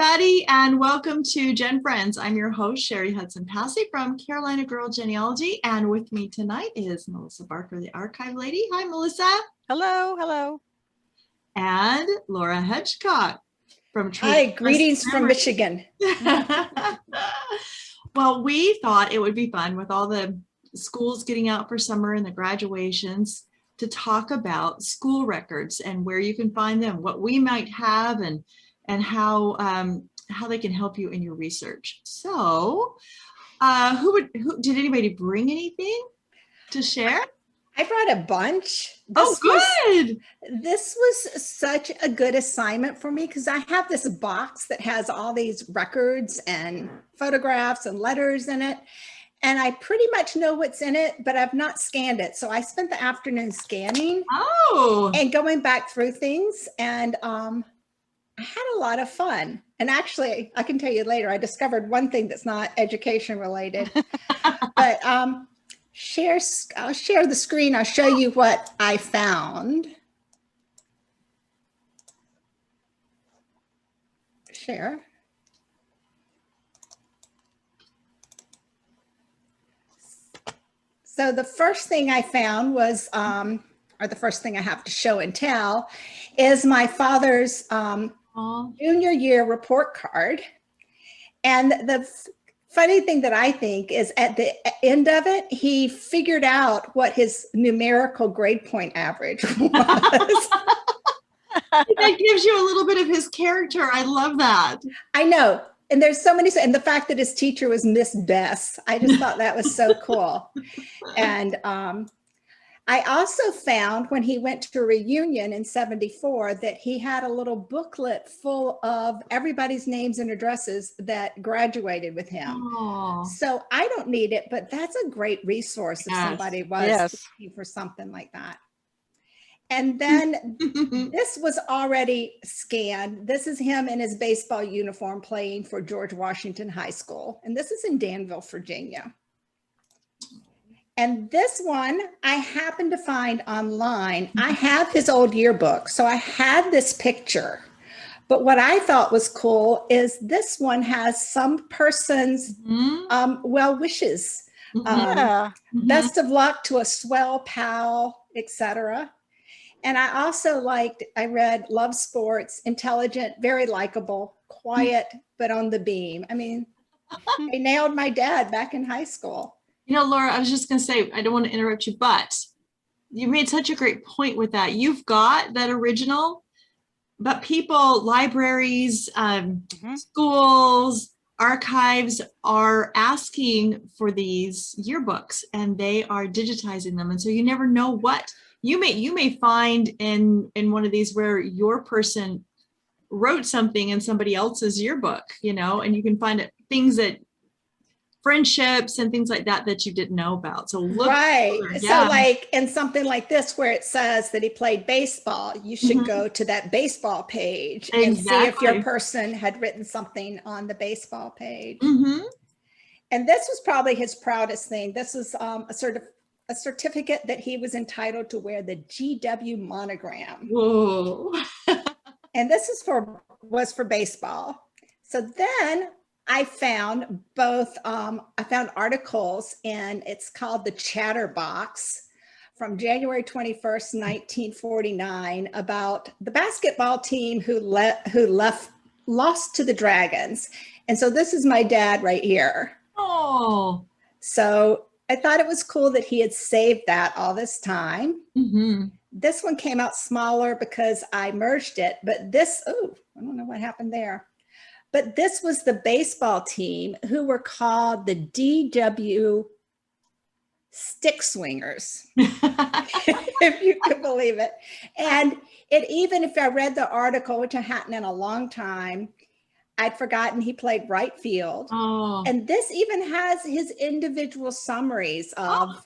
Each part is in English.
everybody, and welcome to GenFriends. I'm your host, Cheri Hudson Passey from Carolina Girl Genealogy, and with me tonight is Melissa Barker, the archive lady. Hi, Melissa. Hello, hello. And Laura Hedgecock from Hi, greetings from Michigan. Well, we thought it would be fun with all the schools getting out for summer and the graduations to talk about school records and where you can find them, what we might have, and how they can help you in your research. So, did anybody bring anything to share? I brought a bunch. Good. This was such a good assignment for me because I have this box that has all these records and photographs and letters in it. And I pretty much know what's in it, but I've not scanned it. So I spent the afternoon scanning and going back through things. And I had a lot of fun. And actually, I can tell you later, I discovered one thing that's not education related. But I'll share the screen. I'll show you what I found. Share. So the first thing I found was, or the first thing I have to show and tell, is my father's junior year report card. And the funny thing that I think is at the end of it, he figured out what his numerical grade point average was. That gives you a little bit of his character. I love that. I know. And there's so many, and the fact that his teacher was Miss Bess, I just thought that was so cool. And I also found when he went to a reunion in '74 that he had a little booklet full of everybody's names and addresses that graduated with him. Oh. So I don't need it, but that's a great resource if somebody was looking for something like that. And then this was already scanned. This is him in his baseball uniform playing for George Washington High School. And this is in Danville, Virginia. And this one I happened to find online. I have his old yearbook. So I had this picture. But what I thought was cool is this one has some person's well wishes. Best of luck to a swell pal, etc. And I also I read love sports, intelligent, very likable, quiet, but on the beam. I mean, they nailed my dad back in high school. You know, Laura, I was just going to say, I don't want to interrupt you, but you made such a great point with that. You've got that original, but people, libraries, schools, archives are asking for these yearbooks and they are digitizing them. And so you never know what you may find in one of these where your person wrote something in somebody else's yearbook, you know, and you can find things that friendships and things like that that you didn't know about. So look, So like in something like this where it says that he played baseball, you should go to that baseball page and see if your person had written something on the baseball page. And this was probably his proudest thing. This is a certificate that he was entitled to wear the GW monogram. Whoa. And this was for baseball. So then I found I found articles, and it's called the Chatterbox from January 21st, 1949, about the basketball team who lost to the Dragons. And so this is my dad right here. Oh. So I thought it was cool that he had saved that all this time. This one came out smaller because I merged it, but this, I don't know what happened there. But this was the baseball team who were called the DW Stick Swingers, if you could believe it. And even if I read the article, which I hadn't in a long time, I'd forgotten he played right field. And this even has his individual summaries of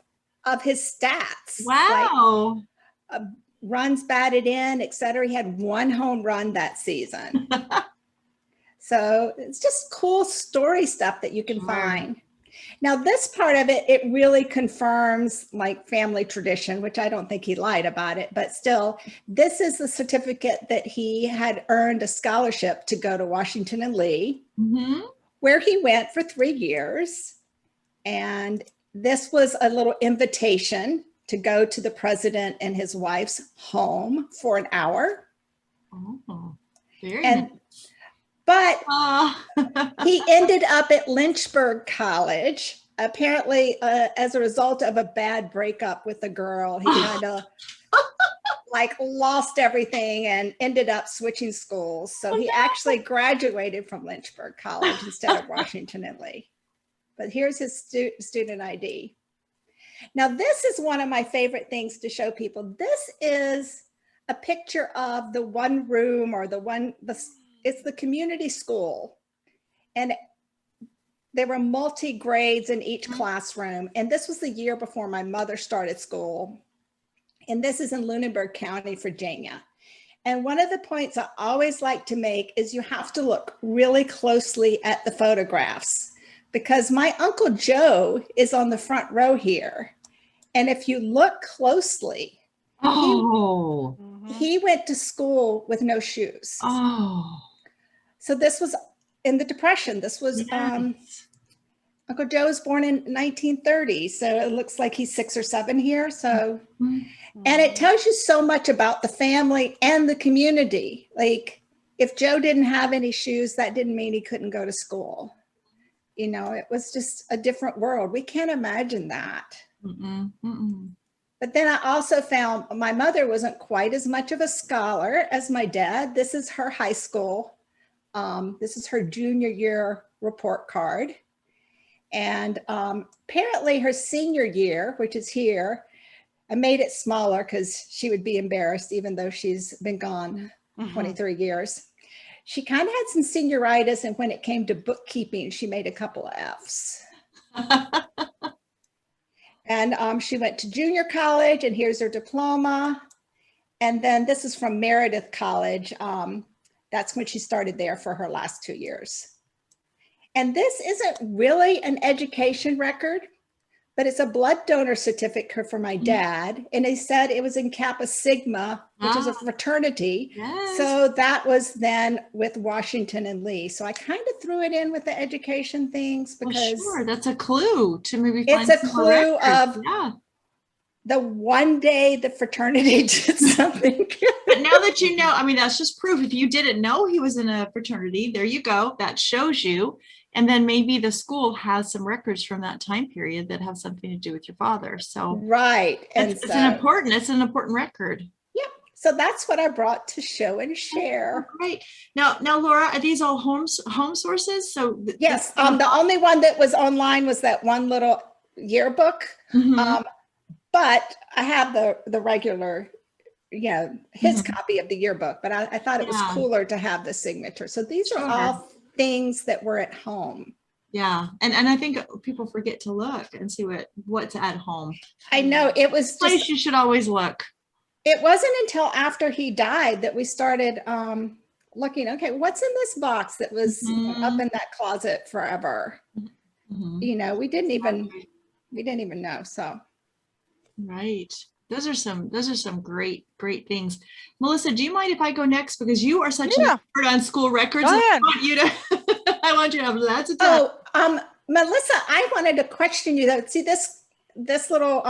his stats. Wow. Like, runs batted in, etc. He had 1 home run that season. So it's just cool story stuff that you can find. Now, this part of it, it really confirms like family tradition, which I don't think he lied about it, but still, this is the certificate that he had earned a scholarship to go to Washington and Lee, where he went for 3 years. And this was a little invitation to go to the president and his wife's home for an hour. Oh, very nice. But he ended up at Lynchburg College, apparently as a result of a bad breakup with a girl. He kind of like lost everything and ended up switching schools. So he actually graduated from Lynchburg College instead of Washington and Lee. But here's his student ID. Now, this is one of my favorite things to show people. This is a picture of the one room or it's the community school. And there were multi-grades in each classroom. And this was the year before my mother started school. And this is in Lunenburg County, Virginia. And one of the points I always like to make is you have to look really closely at the photographs, because my Uncle Joe is on the front row here. And if you look closely, he went to school with no shoes. So this was in the Depression. This was Uncle Joe was born in 1930. So it looks like he's 6 or 7 here. So, and it tells you so much about the family and the community. Like if Joe didn't have any shoes, that didn't mean he couldn't go to school. You know, it was just a different world. We can't imagine that. But then I also found my mother wasn't quite as much of a scholar as my dad. This is her high school. This is her junior year report card. And apparently her senior year, which is here, I made it smaller because she would be embarrassed, even though she's been gone 23 years. She kind of had some senioritis, and when it came to bookkeeping, she made a couple of Fs. And she went to junior college, and here's her diploma. And then this is from Meredith College. That's when she started there for her last 2 years. And this isn't really an education record, but it's a blood donor certificate for my dad. And he said it was in Kappa Sigma, which is a fraternity. Yes. So that was then with Washington and Lee. So I kind of threw it in with the education things because sure, that's a clue to maybe find it's a clue of the one day the fraternity did something. But now that you know, I mean, that's just proof. If you didn't know he was in a fraternity, there you go. That shows you. And then maybe the school has some records from that time period that have something to do with your father. So right. And it's an important record. Yeah. So that's what I brought to show and share. Right. Now, Laura, are these all home sources? So yes. The only one that was online was that one little yearbook. But I have the regular, his copy of the yearbook, but I thought it was cooler to have the signature. So these are all things that were at home. Yeah. And I think people forget to look and see what's at home. I know it was place you should always look. It wasn't until after he died that we started looking, okay, what's in this box that was up in that closet forever? We didn't even know. So. Right. Those are some great things. Melissa, do you mind if I go next? Because you are such an expert on school records. I want you to have lots of time. Oh, Melissa, I wanted to question you though. See this little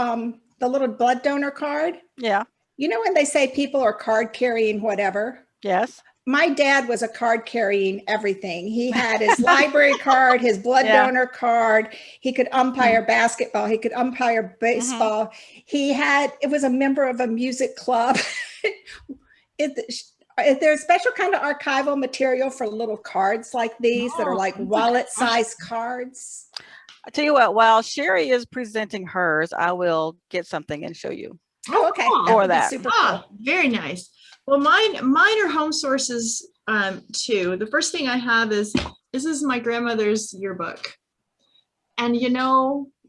the little blood donor card? Yeah. You know when they say people are card carrying whatever? Yes. My dad was a card carrying everything. He had his library card, his blood donor card. He could umpire basketball. He could umpire baseball. It was a member of a music club. Is there a special kind of archival material for little cards like these that are like wallet-sized cards? I tell you what, while Cheri is presenting hers, I will get something and show you. Oh, okay. For that. Super cool. Very nice. Well, mine are home sources too. The first thing I have is this is my grandmother's yearbook. And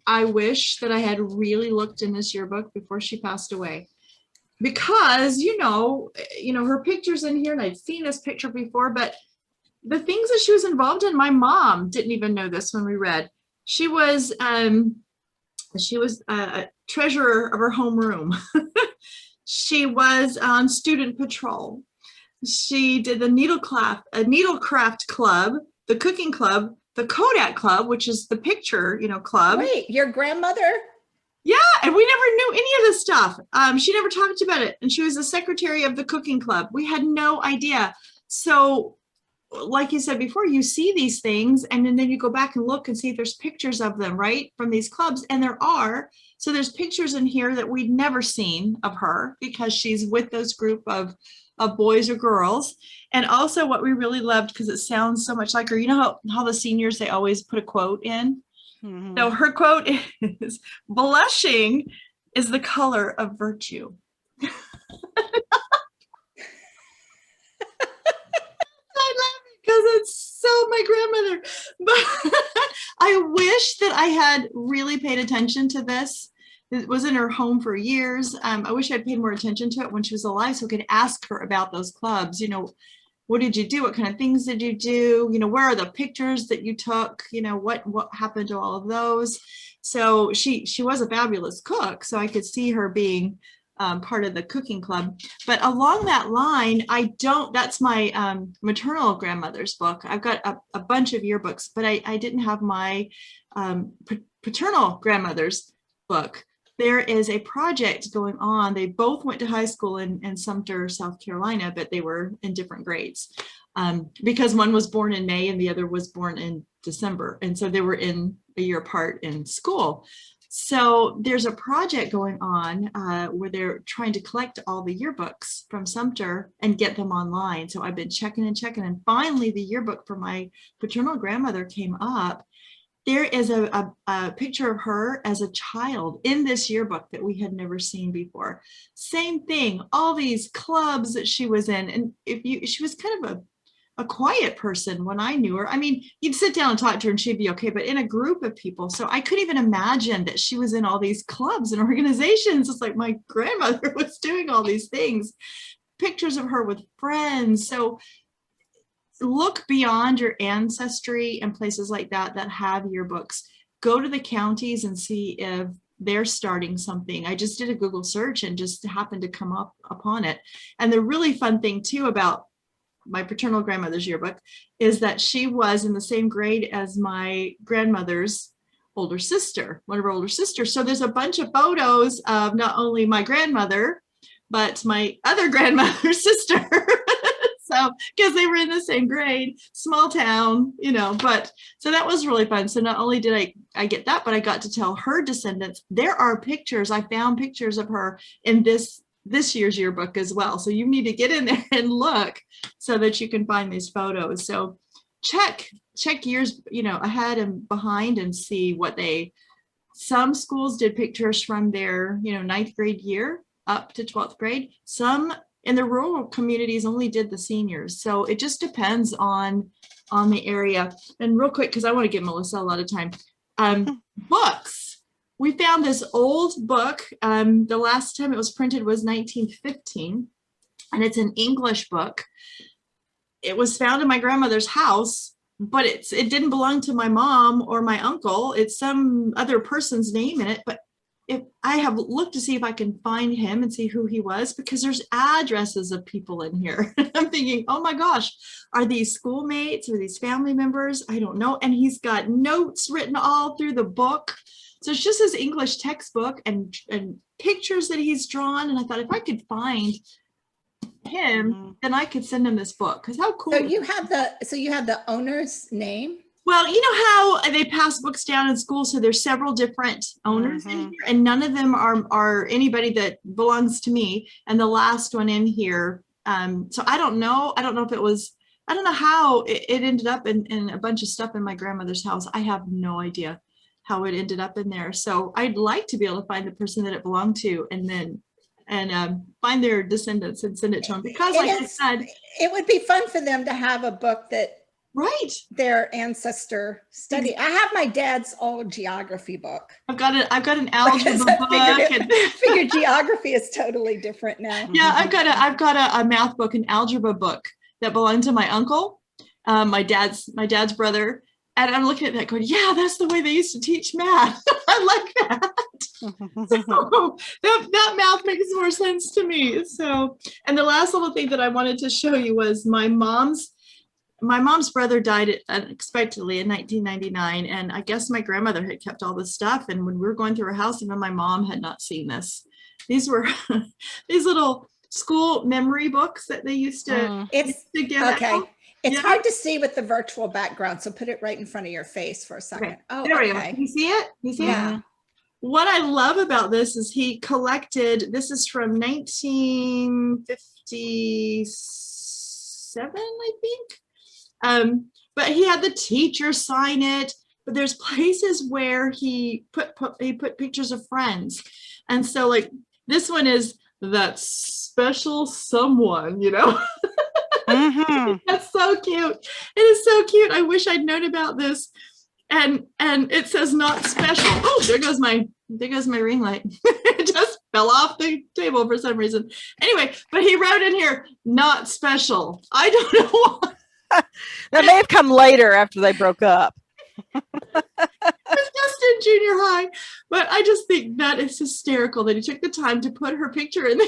I wish that I had really looked in this yearbook before she passed away. Because her picture's in here, and I'd seen this picture before, but the things that she was involved in, my mom didn't even know this when we read. She was a treasurer of her homeroom. She was on student patrol. She did the needlecraft club, the cooking club, the Kodak club, which is the picture, club. Wait, your grandmother? Yeah, and we never knew any of this stuff. She never talked about it. And she was the secretary of the cooking club. We had no idea. So like you said before, you see these things and then you go back and look and see if there's pictures of them, right, from these clubs. And there are. So there's pictures in here that we'd never seen of her because she's with those group of boys or girls. And also what we really loved, because it sounds so much like her, you know how the seniors, they always put a quote in? Mm-hmm. So her quote is, "Blushing is the color of virtue." I love it because it's so my grandmother. But I wish that I had really paid attention to this. It was in her home for years. I wish I'd paid more attention to it when she was alive so I could ask her about those clubs. What did you do? What kind of things did you do? Where are the pictures that you took? What happened to all of those? So she was a fabulous cook. So I could see her being part of the cooking club. But along that line, that's my maternal grandmother's book. I've got a bunch of yearbooks, but I didn't have my paternal grandmother's book. There is a project going on. They both went to high school in Sumter, South Carolina, but they were in different grades because one was born in May and the other was born in December. And so they were in a year apart in school. So there's a project going on where they're trying to collect all the yearbooks from Sumter and get them online. So I've been checking, and finally the yearbook for my paternal grandmother came up. There is a picture of her as a child in this yearbook that we had never seen before. Same thing, all these clubs that she was in. And she was kind of a quiet person when I knew her. I mean, you'd sit down and talk to her and she'd be okay, but in a group of people. So I couldn't even imagine that she was in all these clubs and organizations. It's like my grandmother was doing all these things. Pictures of her with friends. So look beyond your ancestry and places like that have yearbooks. Go to the counties and see if they're starting something. I just did a Google search and just happened to come up upon it. And the really fun thing too about my paternal grandmother's yearbook is that she was in the same grade as my grandmother's older sister, one of her older sisters. So there's a bunch of photos of not only my grandmother, but my other grandmother's sister. So, because they were in the same grade, small town, but so that was really fun. So not only did I get that, but I got to tell her descendants, there are pictures. I found pictures of her in this year's yearbook as well. So you need to get in there and look so that you can find these photos. So check years, ahead and behind and see some schools did pictures from their, 9th grade year up to 12th grade. Some in the rural communities only did the seniors. So it just depends on the area. And real quick, because I want to give Melissa a lot of time. Books. We found this old book. The last time it was printed was 1915, and it's an English book. It was found in my grandmother's house, but it didn't belong to my mom or my uncle. It's some other person's name in it, but if I have looked to see if I can find him and see who he was, because there's addresses of people in here. I'm thinking, oh my gosh, are these schoolmates or these family members? I don't know. And he's got notes written all through the book. So it's just his English textbook and pictures that he's drawn. And I thought if I could find him, then I could send him this book. Because how cool. So you have the owner's name? Well, you know how they pass books down in school, so there's several different owners in here, and none of them are anybody that belongs to me. And the last one in here, so I don't know if it was, I don't know how it ended up in a bunch of stuff in my grandmother's house. I have no idea how it ended up in there. So I'd like to be able to find the person that it belonged to and find their descendants and send it to them, because like I said, it would be fun for them to have a book that their ancestor study. I have my dad's old geography book. I've got an algebra book. I figured geography is totally different now. Yeah, I've got a math book, an algebra book that belonged to my uncle, my dad's brother, And I'm looking at that going, yeah, that's the way they used to teach math. I like that. So that math makes more sense to me. So, and the last little thing that I wanted to show you was my mom's brother died unexpectedly in 1999. And I guess my grandmother had kept all this stuff. And when we were going through her house, even my mom had not seen this. These were these little school memory books that they used to give out. It's hard to see with the virtual background, so put it right in front of your face for a second. Okay. Oh, there we go. Can you see it? You see it? What I love about this is he collected, this is from 1957, I think. But he had the teacher sign it, but there's places where he put pictures of friends. And so like this one is that special someone, you know. That's so cute. It is so cute. I wish I'd known about this. And it says not special. Oh, there goes my ring light. It just fell off the table for some reason. Anyway, but he wrote in here, not special. I don't know why. That may have come later after they broke up. I was just in junior high, but I just think that is hysterical that he took the time to put her picture in there.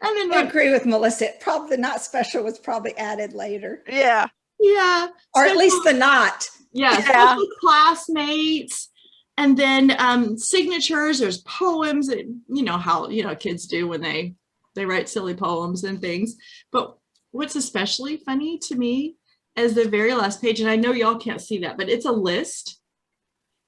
And then I agree with Melissa. Probably not special was probably added later. Yeah. Yeah. Or at least the not. Yeah. Classmates. And then signatures, there's poems, and you know how, kids do when they write silly poems and things. But what's especially funny to me is the very last page, and I know y'all can't see that, but it's a list.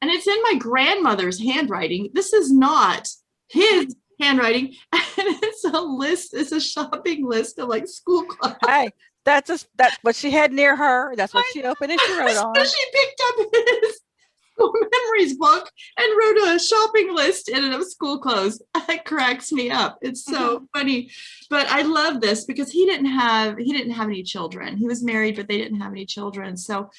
And it's in my grandmother's handwriting. This is not his handwriting, and it's a list. It's a shopping list of like school clothes. Hey, that's what she had near her. That's what she opened and she wrote on. She picked up his school memories book and wrote a shopping list in it of school clothes. That cracks me up. It's so funny. But I love this because he didn't have any children. He was married, but they didn't have any children. So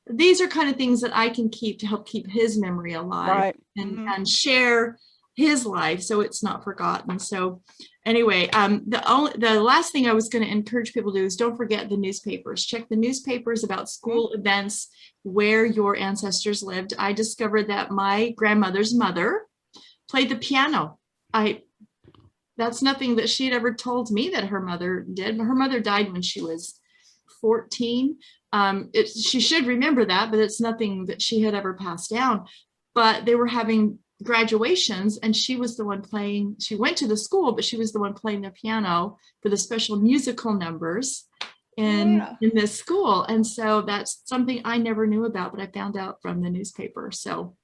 these are kind of things that I can keep to help keep his memory alive, and share his life so it's not forgotten. So anyway, the last thing I was going to encourage people to do is don't forget the newspapers. Check the newspapers about school events where your ancestors lived. I discovered that my grandmother's mother played the piano. That's nothing that she had ever told me that her mother did. Her mother died when she was 14. She should remember that, but it's nothing that she had ever passed down. But they were having graduations and she was the one playing. She went to the school, but she was the one playing the piano for the special musical numbers in this school. And so that's something I never knew about, but I found out from the newspaper. So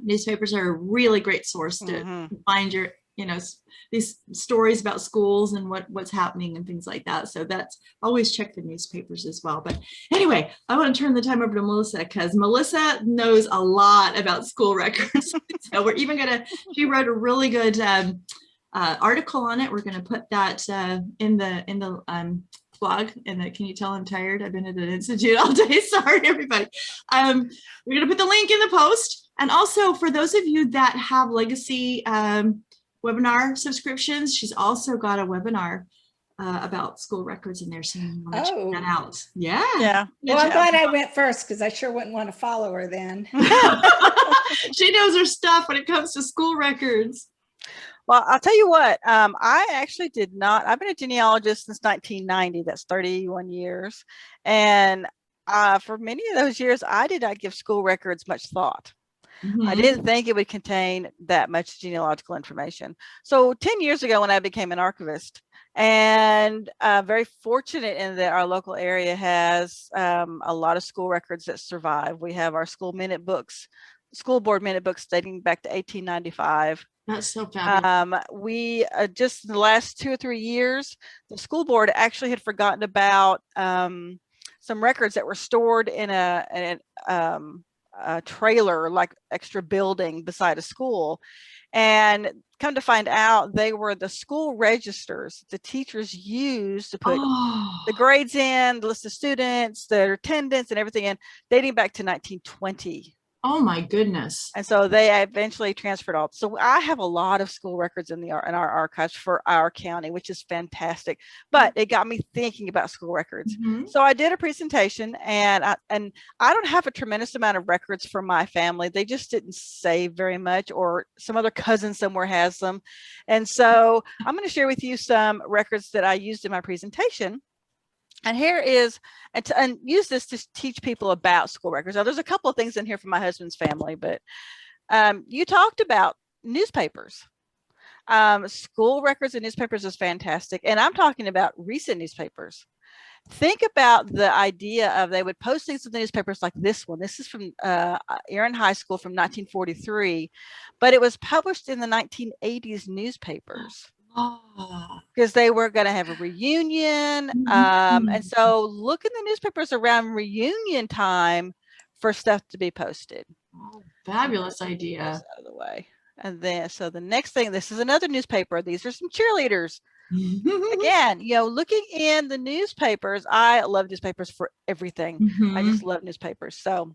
newspapers are a really great source to find your, these stories about schools and what's happening and things like that. So that's always check the newspapers as well. But anyway, I want to turn the time over to Melissa because Melissa knows a lot about school records. So we're even she wrote a really good article on it. We're going to put that in the blog. And can you tell I'm tired? I've been at an institute all day. Sorry, everybody. We're going to put the link in the post. And also for those of you that have legacy webinar subscriptions, she's also got a webinar about school records in there, so you want to check that out. Yeah. Well, I'm glad I went first because I sure wouldn't want to follow her then. She knows her stuff when it comes to school records. Well, I'll tell you what, I actually did not. I've been a genealogist since 1990. That's 31 years. And for many of those years, I did not give school records much thought. I didn't think it would contain that much genealogical information. So 10 years ago when I became an archivist, and very fortunate in that our local area has a lot of school records that survive. We have our school minute books, school board minute books dating back to 1895. That's so fabulous. We just in the last 2 or 3 years, the school board actually had forgotten about some records that were stored in a trailer, like extra building beside a school, and come to find out they were the school registers the teachers used to put the grades in, the list of students, their attendance and everything in, dating back to 1920. Oh my goodness. And so they eventually transferred all. So I have a lot of school records in our archives for our county, which is fantastic. But it got me thinking about school records. So I did a presentation, and I don't have a tremendous amount of records for my family. They just didn't save very much, or some other cousin somewhere has them. And so I'm going to share with you some records that I used in my presentation. And here is, and use this to teach people about school records. Now, there's a couple of things in here from my husband's family, but you talked about newspapers. School records and newspapers is fantastic. And I'm talking about recent newspapers. Think about the idea of they would post things in the newspapers like this one. This is from Erin High School from 1943, but it was published in the 1980s newspapers. Because they were going to have a reunion. And so look in the newspapers around reunion time for stuff to be posted. Oh, fabulous idea. Out of the way. And then, so the next thing, this is another newspaper. These are some cheerleaders. Again, you know, looking in the newspapers, I love newspapers for everything. I just love newspapers. So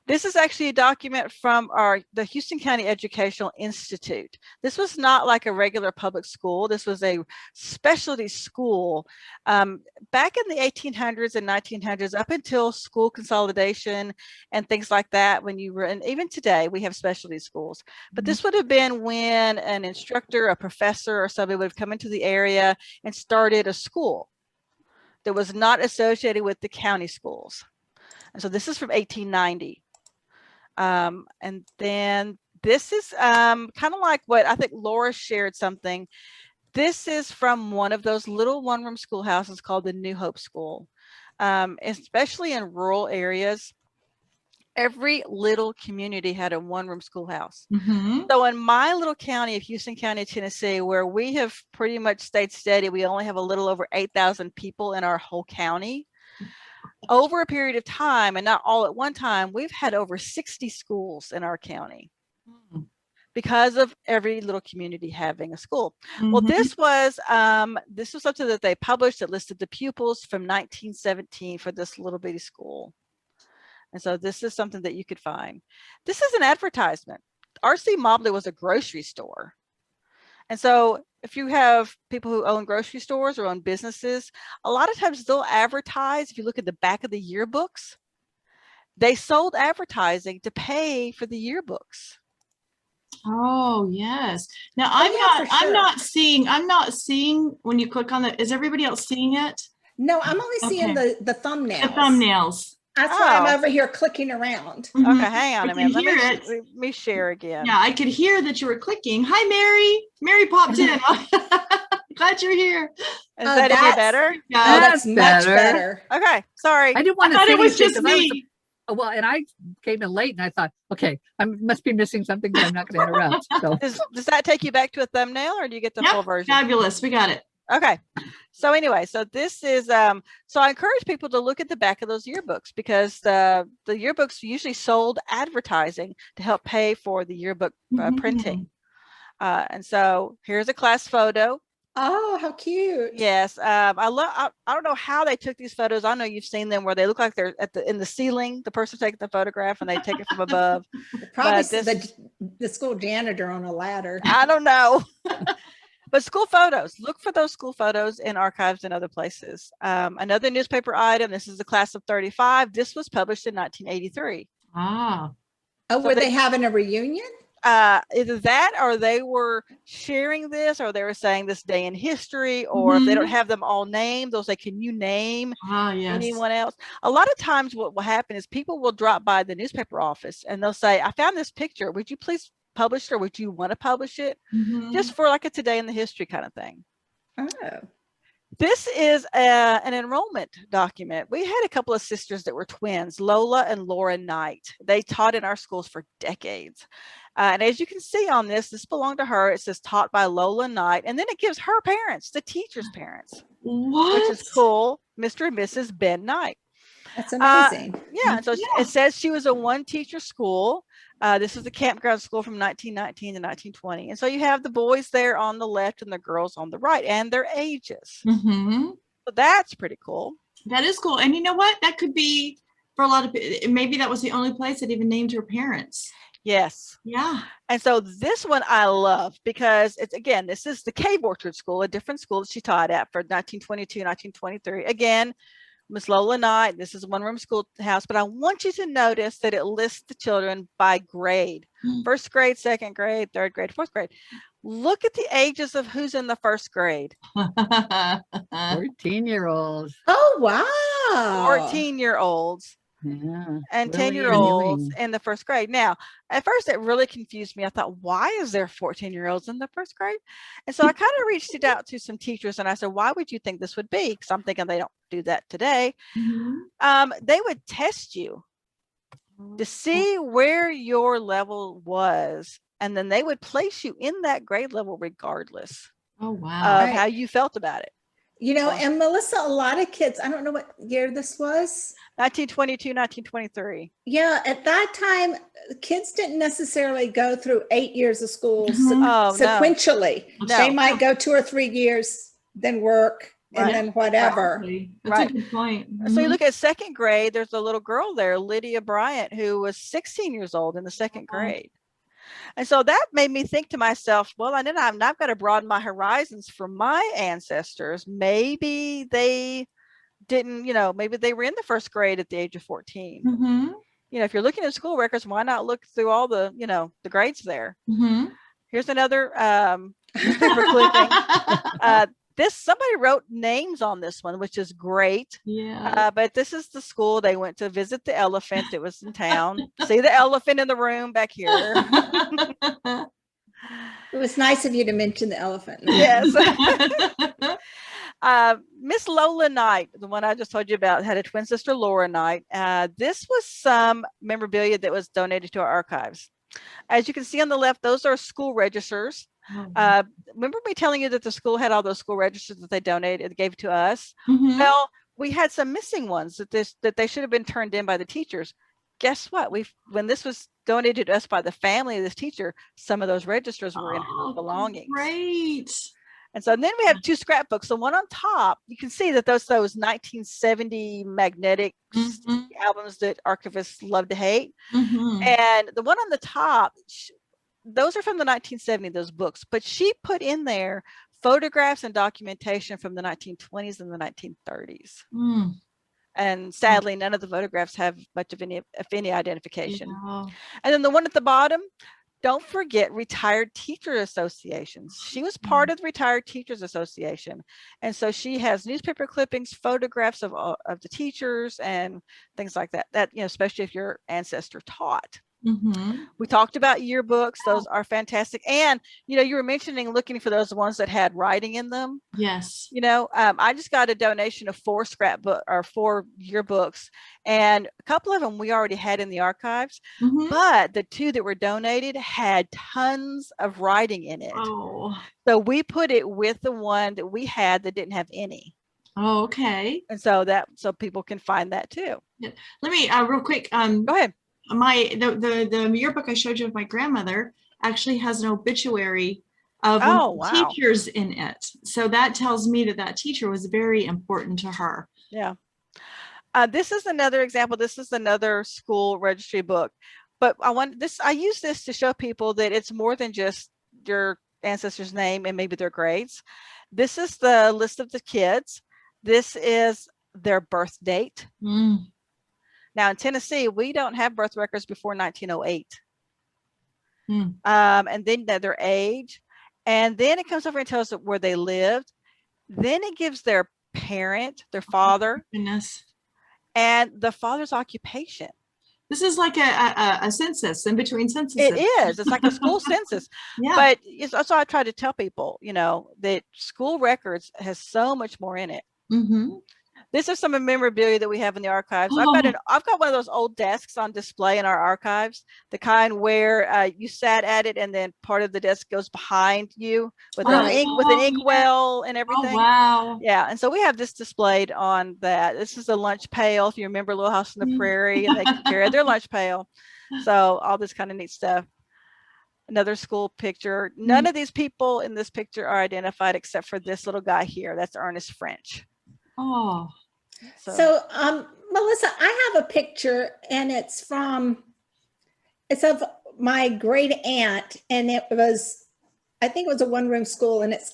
this is actually a document from the Houston County Educational Institute. This was not like a regular public school. This was a specialty school back in the 1800s and 1900s, up until school consolidation and things like that. When you were, and even today we have specialty schools, but this would have been when an instructor, a professor, or somebody would have come into the area and started a school that was not associated with the county schools. And so this is from 1890. And then this is kind of like what I think Laura shared something. This is from one of those little one-room schoolhouses called the New Hope School. Especially in rural areas, every little community had a one-room schoolhouse. So in my little county of Houston County, Tennessee, where we have pretty much stayed steady, we only have a little over 8,000 people in our whole county. Over a period of time, and not all at one time, we've had over 60 schools in our county because of every little community having a school. Well, this was something that they published that listed the pupils from 1917 for this little bitty school. And so this is something that you could find. This is an advertisement. R.C. Mobley was a grocery store. And so if you have people who own grocery stores or own businesses, a lot of times they'll advertise. If you look at the back of the yearbooks, they sold advertising to pay for the yearbooks. Oh, yes. Now I'm not seeing when you click on it. Is everybody else seeing it? No, I'm only seeing the thumbnails. The thumbnails. That's why I'm over here clicking around. Okay, hang on a minute. Let me share again. Yeah, I could hear that you were clicking. Hi, Mary. Mary popped in. Glad you're here. Is that any better? Yeah, that's much better. Okay, sorry. I didn't want to. I thought it was just me. Well, and I came in late, and I thought, okay, I must be missing something, but I'm not going to interrupt. So does that take you back to a thumbnail, or do you get the full version? Fabulous. We got it. Okay. So anyway, so this is, so I encourage people to look at the back of those yearbooks, because the yearbooks usually sold advertising to help pay for the yearbook printing. And so here's a class photo. Oh, how cute. Yes. I don't know how they took these photos. I know you've seen them where they look like they're in the ceiling, the person taking the photograph, and they take it from above. Probably the school janitor on a ladder. I don't know. But school photos, look for those school photos in archives and other places. Another newspaper item, this is the class of 35. This was published in 1983. Ah. Oh, so were they having a reunion? Either that, or they were sharing this, or they were saying this day in history, or if they don't have them all named, they'll say, can you name anyone else? A lot of times what will happen is people will drop by the newspaper office and they'll say, I found this picture. Would you please publish it, or would you want to publish it? Just for like a today in the history kind of thing. Oh. This is an enrollment document. We had a couple of sisters that were twins, Lola and Laura Knight. They taught in our schools for decades. And as you can see on this belonged to her. It says taught by Lola Knight. And then it gives her parents, the teacher's parents. What? Which is cool. Mr. and Mrs. Ben Knight. That's amazing. Yeah. So it says she was a one teacher school. This is the campground school from 1919 to 1920. And so you have the boys there on the left and the girls on the right, and their ages. So that's pretty cool. That is cool. And you know what? That could be for a lot of people. Maybe that was the only place that even named her parents. Yes. Yeah. And so this one I love because it's, again, this is the Cave Orchard School, a different school that she taught at for 1922, 1923. Again, Miss Lola Knight, this is a one-room schoolhouse, but I want you to notice that it lists the children by grade. First grade, second grade, third grade, fourth grade. Look at the ages of who's in the first grade. 14-year-olds. Oh, wow. 14-year-olds. Yeah. And Willie 10-year-olds Ewing. in the first grade. Now, at first it really confused me. I thought, why is there 14-year-olds in the first grade? And so I kind of reached it out to some teachers and I said, why would you think this would be? Because I'm thinking they don't do that today. They would test you to see where your level was. And then they would place you in that grade level regardless Oh, wow. of how you felt about it. You know, and Melissa, a lot of kids, I don't know what year this was. 1922, 1923. Yeah, at that time, kids didn't necessarily go through 8 years of school sequentially. No. They might go 2 or 3 years, then work, and then whatever. That's a good point. So you look at second grade, there's a little girl there, Lydia Bryant, who was 16 years old in the second grade. And so that made me think to myself, well, I've got to broaden my horizons for my ancestors. Maybe they didn't, maybe they were in the first grade at the age of 14. If you're looking at school records, why not look through all the, the grades there? Here's another newspaper clipping. Somebody wrote names on this one, which is great. Yeah. But this is the school they went to visit the elephant that was in town. See the elephant in the room back here. It was nice of you to mention the elephant. Yes. Miss Lola Knight, the one I just told you about, had a twin sister, Laura Knight. This was some memorabilia that was donated to our archives. As you can see on the left, those are school registers. Remember me telling you that the school had all those school registers that they donated, gave to us? Well, we had some missing ones that they should have been turned in by the teachers. Guess what? When this was donated to us by the family of this teacher, some of those registers were in her belongings. Great. And so then we have two scrapbooks. The one on top, you can see that those 1970 magnetic albums that archivists love to hate. And the one on the top, those are from the 1970s, those books, but she put in there photographs and documentation from the 1920s and the 1930s. And sadly, none of the photographs have much of any identification. And then the one at the bottom, don't forget retired teacher associations. She was part of the Retired Teachers Association. And so she has newspaper clippings, photographs of the teachers and things like that, especially if your ancestor taught. We talked about yearbooks. Those are fantastic. And, you were mentioning looking for those ones that had writing in them. Yes. I just got a donation of 4 yearbooks, and a couple of them we already had in the archives, but the 2 that were donated had tons of writing in it. So we put it with the one that we had that didn't have any. Okay. And so people can find that too. Yeah. Let me real quick. Go ahead. The yearbook I showed you of my grandmother actually has an obituary of teachers in it. So that tells me that teacher was very important to her. Yeah. This is another example. This is another school registry book, but I use this to show people that it's more than just your ancestor's name and maybe their grades. This is the list of the kids. This is their birth date. Now in Tennessee, we don't have birth records before 1908. And then their age. And then it comes over and tells us where they lived. Then it gives their parent, their father, and the father's occupation. This is like a census, in between censuses. It is. It's like a school census. But that's why I try to tell people, that school records has so much more in it. This is some memorabilia that we have in the archives. I've got one of those old desks on display in our archives, the kind where you sat at it and then part of the desk goes behind you with an inkwell and everything. Wow. Yeah, and so we have this displayed on that. This is a lunch pail. If you remember Little House on the Prairie, and they can carry their lunch pail. So all this kind of neat stuff. Another school picture. None of these people in this picture are identified except for this little guy here. That's Ernest French. So Melissa, I have a picture and it's of my great aunt, and it was, I think it was a one-room school, and it's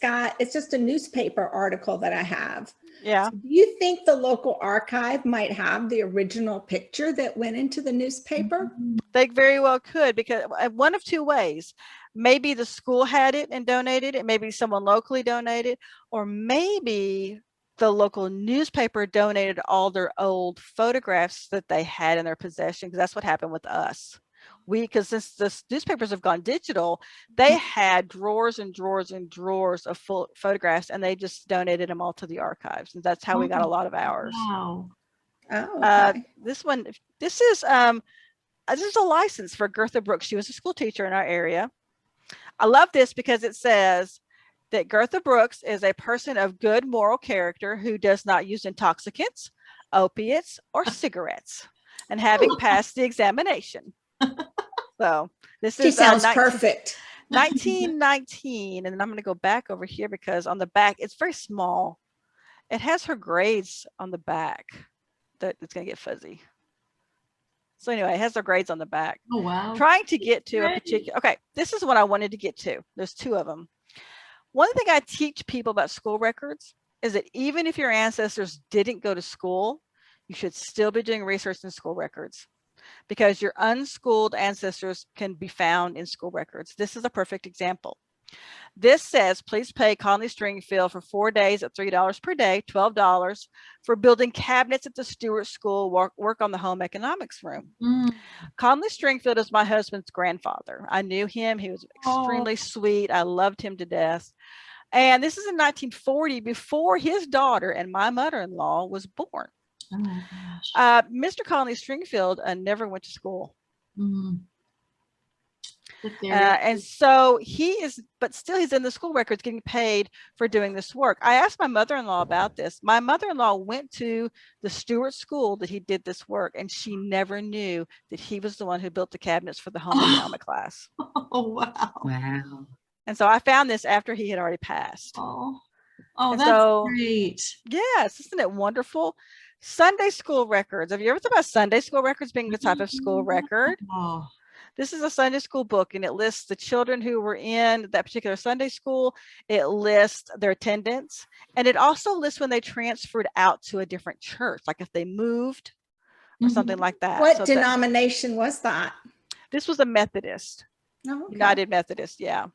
just a newspaper article that I have. Yeah. So do you think the local archive might have the original picture that went into the newspaper? They very well could, because one of two ways. Maybe the school had it and donated it, maybe someone locally donated, or maybe the local newspaper donated all their old photographs that they had in their possession, because that's what happened with us. Because since the newspapers have gone digital, they had drawers and drawers and drawers of full photographs, and they just donated them all to the archives, and that's how we got a lot of ours. Wow. Oh, okay. This is a license for Gertha Brooks. She was a school teacher in our area. I love this because it says that Gertha Brooks is a person of good moral character who does not use intoxicants, opiates, or cigarettes, and having passed the examination. So this She is sounds perfect. 1919, and then I'm going to go back over here because on the back it's very small. It has her grades on the back. That it's going to get fuzzy. So anyway, it has their grades on the back. Oh, wow. Trying to get to a particular, okay, this is what I wanted to get to. There's two of them. One thing I teach people about school records is that even if your ancestors didn't go to school, you should still be doing research in school records, because your unschooled ancestors can be found in school records. This is a perfect example. This says, please pay Conley Stringfield for 4 days at $3 per day, $12 for building cabinets at the Stewart School, work on the home economics room. Conley Stringfield is my husband's grandfather. I knew him. He was extremely sweet. I loved him to death. And this is in 1940, before his daughter and my mother-in-law was born. Oh my gosh. Mr. Conley Stringfield never went to school. And so but still he's in the school records getting paid for doing this work. I asked my mother-in-law about this. My mother-in-law went to the Stewart School that he did this work, and she never knew that he was the one who built the cabinets for the home economic class. Oh, wow. Wow. And so I found this after he had already passed. Oh, And that's so, great. yes, isn't it wonderful? Sunday school records. Have you ever thought about Sunday school records being the type of school record? Oh. This is a Sunday school book, and it lists the children who were in that particular Sunday school. It lists their attendance, and it also lists when they transferred out to a different church, like if they moved or something like that. What denomination was that? This was a Methodist, Oh, okay. United Methodist, yeah.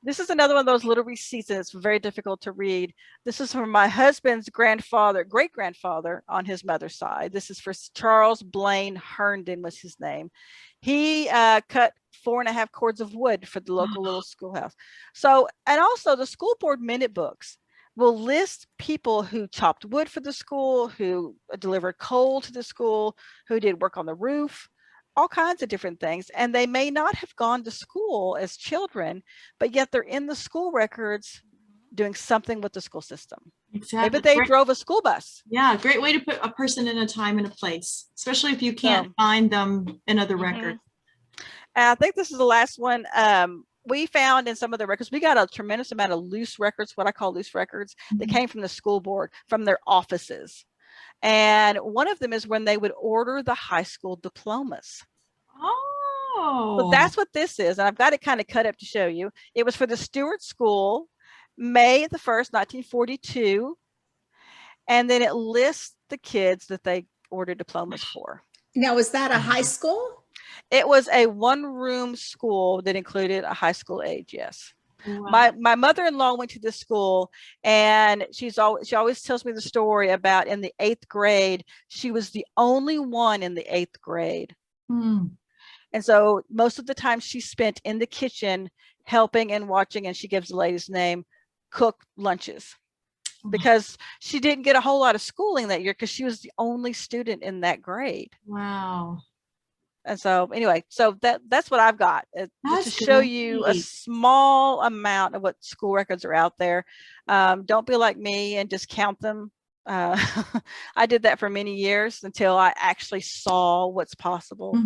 This is another one of those little receipts, and it's very difficult to read. This is from my husband's grandfather, great-grandfather on his mother's side. This is for Charles Blaine Herndon was his name. He cut 4.5 cords of wood for the local little schoolhouse. So, and also the school board minute books will list people who chopped wood for the school, who delivered coal to the school, who did work on the roof, all kinds of different things. And they may not have gone to school as children, but yet they're in the school records doing something with the school system. Exactly. Maybe they drove a school bus. Yeah, great way to put a person in a time and a place, especially if you can't find them in other records. And I think this is the last one. We found in some of the records, we got a tremendous amount of loose records, what I call loose records, that came from the school board, from their offices. And one of them is when they would order the high school diplomas. Oh. So that's what this is. And I've got it kind of cut up to show you. It was for the Stewart School, May the 1st, 1942. And then it lists the kids that they ordered diplomas for. Now, was that a high school? It was a one-room school that included a high school age, yes. Wow. My mother-in-law went to this school, and she always tells me the story about in the 8th grade, she was the only one in the 8th grade. And so most of the time she spent in the kitchen helping and watching, and she gives the lady's name, cook lunches, because she didn't get a whole lot of schooling that year because she was the only student in that grade. Wow. And so anyway, so that's what I've got, just to show you a small amount of what school records are out there. Don't be like me and just count them. I did that for many years until I actually saw what's possible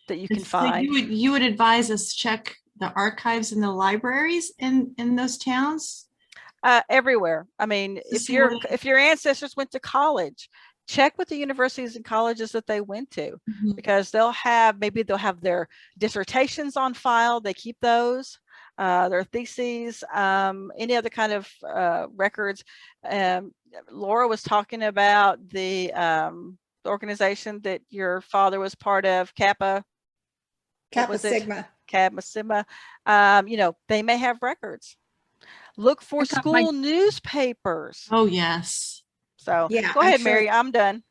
that you can find. So you would advise us check the archives and the libraries in those towns? Everywhere. I mean, if your ancestors went to college, check with the universities and colleges that they went to, Mhm. because maybe they'll have their dissertations on file. They keep those, their theses, any other kind of records. Laura was talking about the organization that your father was part of, Kappa. Kappa Sigma. Kappa Sigma. You know, they may have records. Look for school newspapers. Oh, yes. So yeah, go ahead, sure. Mary, I'm done.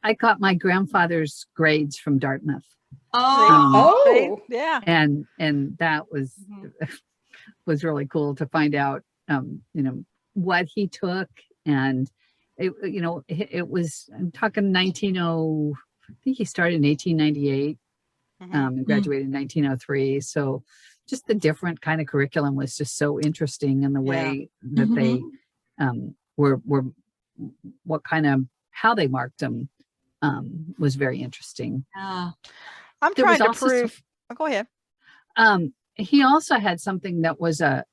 I got my grandfather's grades from Dartmouth. Oh, yeah. And that was was really cool to find out, you know, what he took. And it was, I'm talking I think he started in 1898 and graduated in 1903. So just the different kind of curriculum was just so interesting, and the way that they were how they marked them was very interesting. I'm trying to prove. Go ahead. He also had something that was the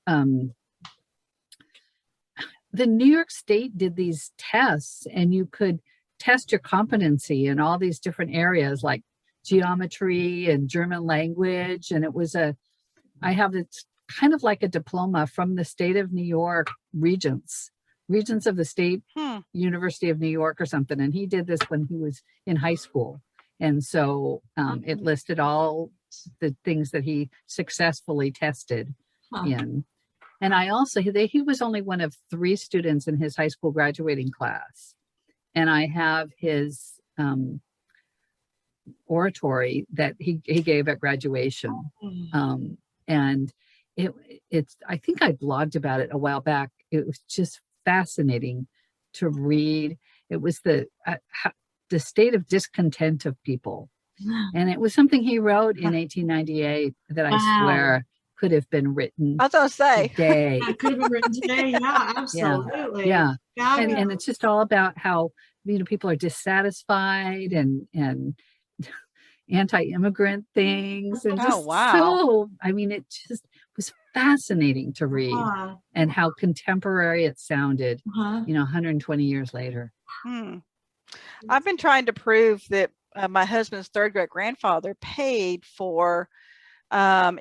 New York State did these tests, and you could test your competency in all these different areas like geometry and German language. And it was I have it's kind of like a diploma from the state of New York regents of the state University of New York or something. And he did this when he was in high school. And so it listed all the things that he successfully tested in. And I also, he was only one of 3 students in his high school graduating class. And I have his oratory that he gave at graduation. And it's, I think I blogged about it a while back. It was just fascinating to read. It was the state of discontent of people. And it was something he wrote in 1898 that I swear could have been written I was going to say today. It could have been written today. Yeah, absolutely. Yeah. And it's just all about how, you know, people are dissatisfied and anti-immigrant things. And just so, I mean, it just was fascinating to read and how contemporary it sounded, you know, 120 years later. I've been trying to prove that my husband's third great grandfather paid for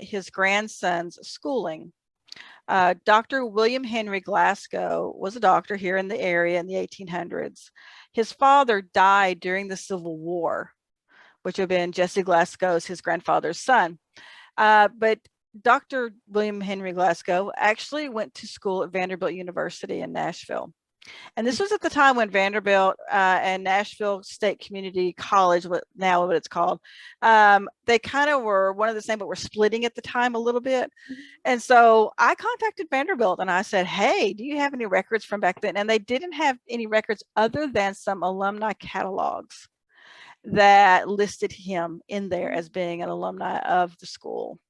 his grandson's schooling. Dr. William Henry Glasgow was a doctor here in the area in the 1800s. His father died during the Civil War, which had been Jesse Glasgow's, his grandfather's son. But Dr. William Henry Glasgow actually went to school at Vanderbilt University in Nashville. And this was at the time when Vanderbilt and Nashville State Community College, what it's called, they kind of were one of the same, but were splitting at the time a little bit. And so I contacted Vanderbilt and I said, hey, do you have any records from back then? And they didn't have any records other than some alumni catalogs that listed him in there as being an alumni of the school.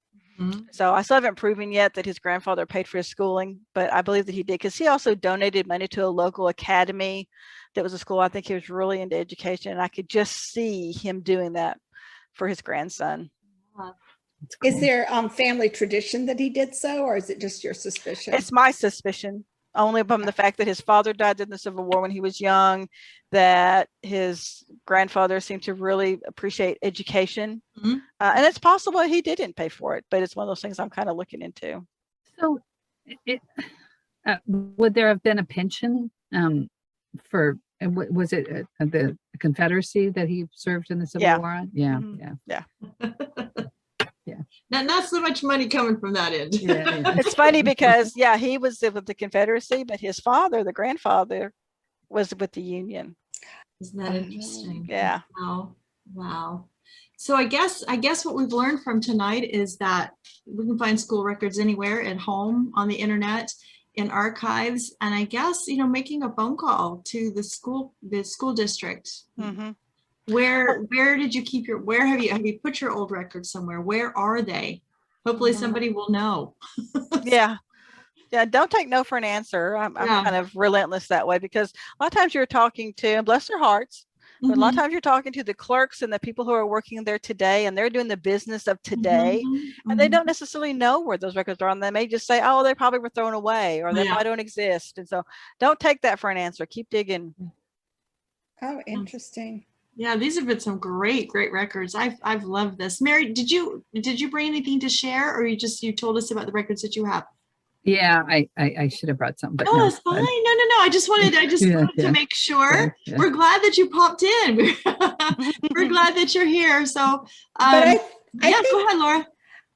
So I still haven't proven yet that his grandfather paid for his schooling, but I believe that he did, because he also donated money to a local academy that was a school. I think he was really into education, and I could just see him doing that for his grandson. Cool. Is there family tradition that he did so, or is it just your suspicion? It's my suspicion, only from the fact that his father died in the Civil War when he was young, that his grandfather seemed to really appreciate education. And it's possible he didn't pay for it, but it's one of those things I'm kind of looking into. So would there have been a pension for, was it the Confederacy that he served in the Civil War? Yeah. Not so much money coming from that end. It's funny because he was with the Confederacy, but his father, the grandfather, was with the Union. Isn't that interesting? Yeah. Wow. So I guess what we've learned from tonight is that we can find school records anywhere, at home, on the internet, in archives, and I guess, you know, making a phone call to the school district. Where did you keep where have you put your old records somewhere? Where are they? Hopefully somebody will know. Yeah, don't take no for an answer. I'm kind of relentless that way, because a lot of times you're talking to, and bless their hearts, but a lot of times you're talking to the clerks and the people who are working there today, and they're doing the business of today, and they don't necessarily know where those records are, and they may just say, oh, they probably were thrown away, or they probably don't exist. And so don't take that for an answer. Keep digging. Oh, interesting. Yeah, these have been some great records. I've loved this. Mary, did you bring anything to share, or you told us about the records that you have? Yeah, I should have brought some, but Oh, no. it's fine. No. I just wanted to make sure. Yeah. We're glad that you popped in. We're glad that you're here. So, But I yeah, think, go ahead, Laura.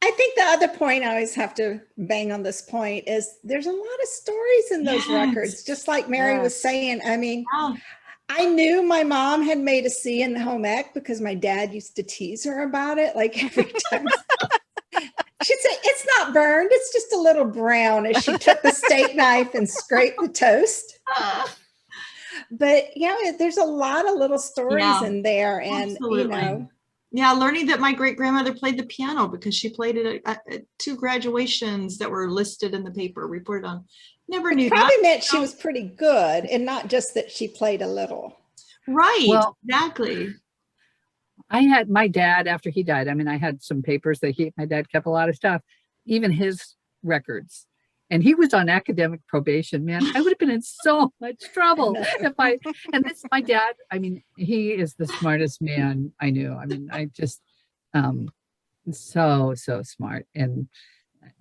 I think the other point I always have to bang on this point is there's a lot of stories in those records, just like Mary was saying. I mean, I knew my mom had made a C in the home ec because my dad used to tease her about it. Like every time she'd say, "It's not burned, it's just a little brown," as she took the steak knife and scraped the toast. But yeah, there's a lot of little stories in there. And, absolutely. Yeah, learning that my great-grandmother played the piano because she played it at 2 graduations that were listed in the paper, reported on. Never knew that. Probably meant she was pretty good and not just that she played a little. Right, well, exactly. I had my dad, after he died, I mean, I had some papers that my dad kept a lot of stuff, even his records. And he was on academic probation, man. I would have been in so much trouble and this, my dad, I mean, he is the smartest man I knew. I mean, I just, so smart. And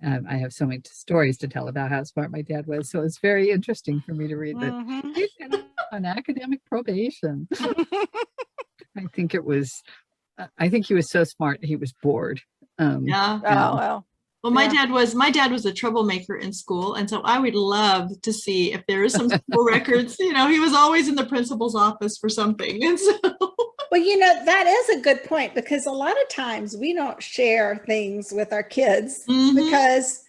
I have so many stories to tell about how smart my dad was. So it's very interesting for me to read that he's on academic probation. I think he was so smart he was bored. Yeah. Oh, well. Well, my dad was a troublemaker in school, and so I would love to see if there is some school records. He was always in the principal's office for something, and so. Well, that is a good point, because a lot of times we don't share things with our kids because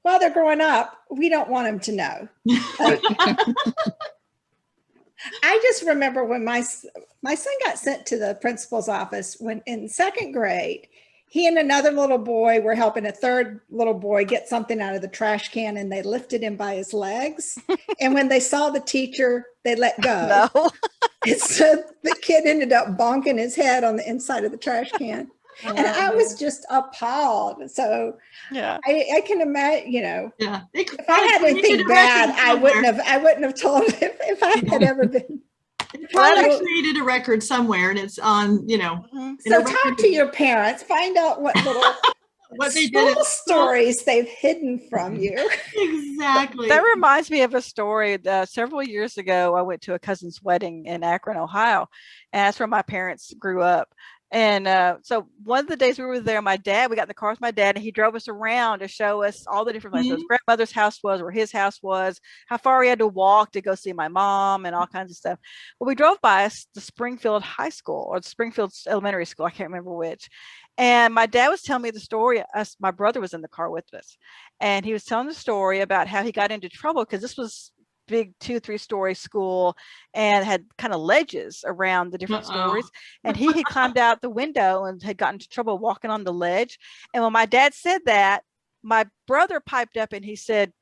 while they're growing up, we don't want them to know. I just remember when my son got sent to the principal's office when in 2nd grade. He and another little boy were helping a third little boy get something out of the trash can, and they lifted him by his legs. And when they saw the teacher, they let go. No. And so the kid ended up bonking his head on the inside of the trash can. And I was just appalled. So yeah, I can imagine, Yeah. if I had anything bad, I wouldn't have told him if I had ever been. Probably created a record somewhere, and it's on, So talk to your parents, find out what little what they did stories they've hidden from you. Exactly. That reminds me of a story. Several years ago, I went to a cousin's wedding in Akron, Ohio, and that's where my parents grew up. And so one of the days we were there, we got in the car with my dad, and he drove us around to show us all the different places. His grandmother's house was, where his house was, how far he had to walk to go see my mom, and all kinds of stuff. Well, we drove by the Springfield High School or the Springfield Elementary School. I can't remember which. And my dad was telling me the story. My brother was in the car with us, and he was telling the story about how he got into trouble because this was big 2-3 story school and had kind of ledges around the different stories, and he had climbed out the window and had gotten into trouble walking on the ledge. And when my dad said that, my brother piped up and he said,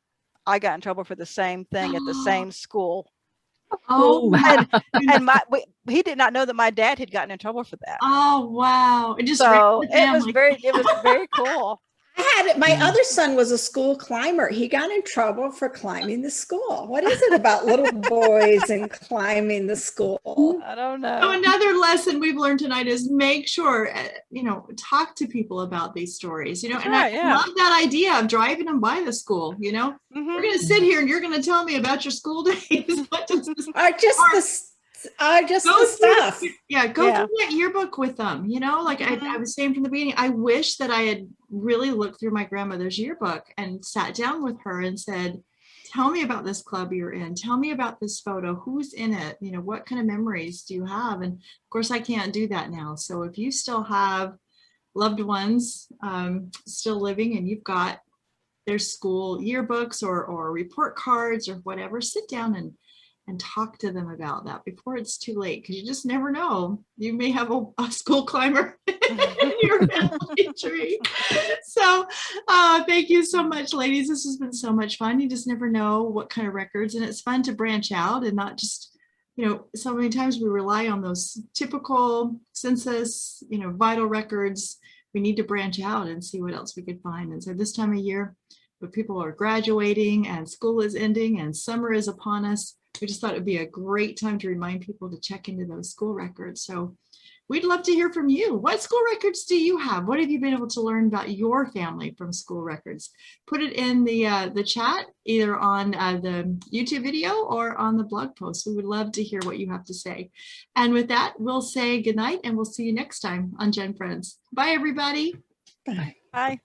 "I got in trouble for the same thing at the same school." Oh, and he did not know that my dad had gotten in trouble for that. Oh, wow. It was very cool. My other son was a school climber. He got in trouble for climbing the school. What is it about little boys and climbing the school? I don't know. So another lesson we've learned tonight is make sure, talk to people about these stories, I love that idea of driving them by the school, We're going to sit here and you're going to tell me about your school days. The stuff. Go through that yearbook with them, I was saying from the beginning, I wish that I had really looked through my grandmother's yearbook and sat down with her and said, tell me about this club you're in, tell me about this photo, who's in it, what kind of memories do you have? And of course I can't do that now. So if you still have loved ones still living and you've got their school yearbooks or report cards or whatever, sit down and talk to them about that before it's too late, because you just never know. You may have a school climber in your family tree. So thank you so much, ladies. This has been so much fun. You just never know what kind of records, and it's fun to branch out and not just, so many times we rely on those typical census, vital records. We need to branch out and see what else we could find. And so this time of year, when people are graduating and school is ending and summer is upon us, we just thought it'd be a great time to remind people to check into those school records. So we'd love to hear from you. What school records do you have? What have you been able to learn about your family from school records? Put it in the chat, either on the YouTube video or on the blog post. We would love to hear what you have to say. And with that, we'll say goodnight and we'll see you next time on GenFriends. Bye, everybody. Bye. Bye.